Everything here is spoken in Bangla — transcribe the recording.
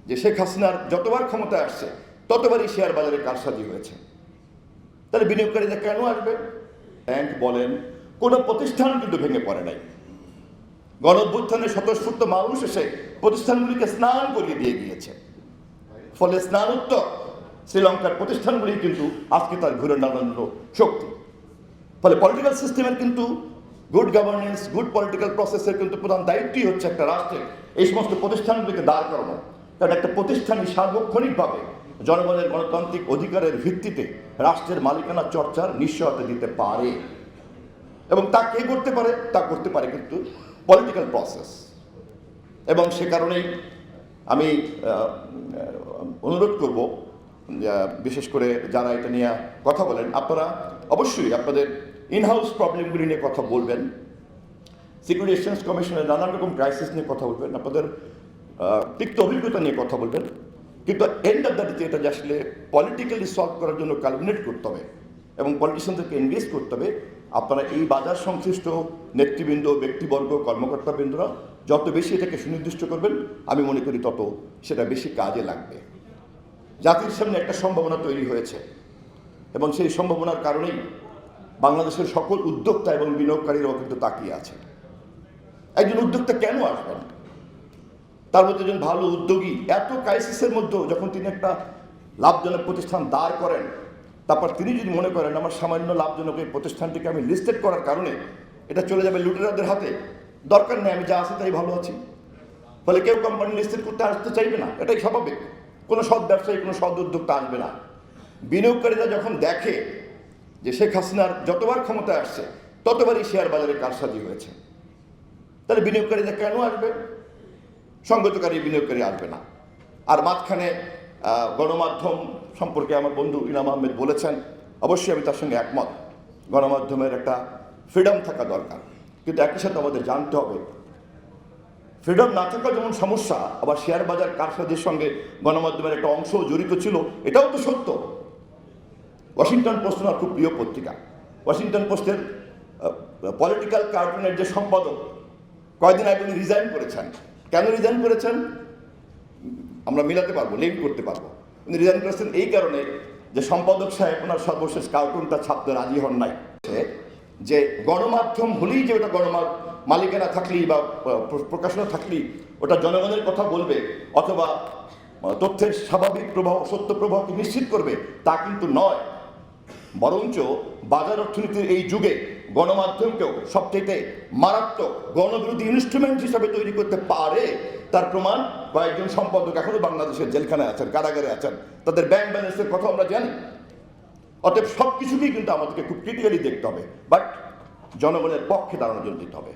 যে শেখ হাসিনার যতবার ক্ষমতায় আসছে ততবারই শেয়ার বাজারে কারসাজি হয়েছে। তাহলে বিনিয়োগকারীরা কেন আসবে? ব্যাংক বলেন, কোনো প্রতিষ্ঠান কিন্তু ভেঙে পড়ে নাই। গণঅভ্যুত্থানে স্বতঃস্ফূর্ত মানুষ এসে প্রতিষ্ঠানগুলিকে স্নান করিয়ে দিয়ে গিয়েছে। ফলে স্নানোত্তর শ্রীলঙ্কার প্রতিষ্ঠানগুলি কিন্তু আজকে তার ঘুরে দাঁড়ানোর শক্তি। ফলে পলিটিক্যাল সিস্টেমের কিন্তু গুড গভর্নেন্স, গুড পলিটিক্যাল প্রসেসের কিন্তু প্রধান দায়িত্বই হচ্ছে একটা রাষ্ট্রের এই সমস্ত প্রতিষ্ঠানগুলিকে দাঁড় করানো। কারণ একটা প্রতিষ্ঠানই সার্বক্ষণিকভাবে জনগণের গণতান্ত্রিক অধিকারের ভিত্তিতে রাষ্ট্রের মালিকানা চর্চার নিশ্চয়তা দিতে পারে, এবং তা কে করতে পারে? তা করতে পারে কিন্তু পলিটিক্যাল প্রসেস। এবং সে কারণেই আমি অনুরোধ করব, বিশেষ করে যারা এটা নিয়ে কথা বলেন, আপনারা অবশ্যই আপনাদের ইনহাউস প্রবলেমগুলি নিয়ে কথা বলবেন, সিকিউরিটি এক্সচেঞ্জ কমিশনের নানান রকম ক্রাইসিস নিয়ে কথা বলবেন, আপনাদের তিক্ত অভিজ্ঞতা নিয়ে কথা বলবেন, কিন্তু এন্ড অফ দ্য ডে এটা যে আসলে পলিটিক্যালি সলভ করার জন্য কালকুলেট করতে হবে এবং পলিটিশিয়ানদেরকে এনগেজ করতে হবে। আপনারা এই বাজার সংশ্লিষ্ট নেতৃবৃন্দ, ব্যক্তিবর্গ, কর্মকর্তাবৃন্দরা যত বেশি এটাকে সুনির্দিষ্ট করবেন, আমি মনে করি তত সেটা বেশি কাজে লাগবে। জাতির সামনে একটা সম্ভাবনা তৈরি হয়েছে এবং সেই সম্ভাবনার কারণেই বাংলাদেশের সকল উদ্যোক্তা এবং বিনিয়োগকারীরাও কিন্তু তাকিয়ে আছে। একজন উদ্যোক্তা কেন আসবেন? তার মধ্যে একজন ভালো উদ্যোগী এত ক্রাইসিসের মধ্যেও যখন তিনি একটা লাভজনক প্রতিষ্ঠান দাঁড় করেন, তারপর তিনি যদি মনে করেন আমার সামান্য লাভজনক এই প্রতিষ্ঠানটিকে আমি লিস্টেড করার কারণে এটা চলে যাবে লুটেরাদের হাতে, দরকার নেই, আমি যা আছে তাই ভালো আছি। ফলে কেউ কোম্পানি লিস্টেড করতে আসতে চাইবে না, এটাই স্বাভাবিক। কোনো সৎ ব্যবসায়ী, কোনো সৎ উদ্যোক্তা আসবে না। বিনিয়োগকারীরা যখন দেখে যে শেখ হাসিনার যতবার ক্ষমতায় আসছে ততবারই শেয়ার বাজারে কারসাজি হয়েছে, তাহলে বিনিয়োগকারীরা কেন আসবে? সঙ্গতকারী বিনিয়োগকারী আসবে না। আর মাঝখানে গণমাধ্যম সম্পর্কে আমার বন্ধু ইনাম আহমেদ বলেছেন, অবশ্যই আমি তার সঙ্গে একমত। গণমাধ্যমের একটা ফ্রিডম থাকা দরকার, কিন্তু একই সাথে আমাদের জানতে হবে ফ্রিডম না থাকা যেমন সমস্যা, আবার শেয়ার বাজার কারসাজির সঙ্গে গণমাধ্যমের একটা অংশ জড়িত ছিল, এটাও তো সত্য। ওয়াশিংটন পোস্ট আমার খুব প্রিয় পত্রিকা। ওয়াশিংটন পোস্টের পলিটিক্যাল কার্টুনের যে সম্পাদক কয়েকদিন আগে উনি রিজাইন করেছেন। কেন রিজাইন করেছেন আমরা মিলাতে পারবো, লিঙ্ক করতে পারবো। উনি রিজাইন করেছেন এই কারণে যে সম্পাদক সাহেব ওনার সর্বশেষ কার্টুনটা ছাপতে রাজি হন নাই। যে গণমাধ্যম হলেই যে ওটা মালিকানা থাকলেই বা প্রকাশনা থাকলেই ওটা জনগণের কথা বলবে অথবা তথ্যের স্বাভাবিক প্রবাহ, সত্য প্রবাহকে নিশ্চিত করবে, তা কিন্তু নয়। বরঞ্চ বাজার অর্থনীতির এই যুগে গণমাধ্যমকেও সবচেয়ে মারাত্মক গণবিরোধী ইনস্ট্রুমেন্ট হিসাবে তৈরি করতে পারে, তার প্রমাণ কয়েকজন সম্পাদক এখনো বাংলাদেশের জেলখানায় আছেন, কারাগারে আছেন, তাদের ব্যাংক ব্যালেন্সের কথা আমরা জানি। অতএব সব কিছুকেই কিন্তু আমাদেরকে খুব ক্রিটিক্যালি দেখতে হবে, বাট জনগণের পক্ষে দাঁড়ানোর জন্য দিতে হবে।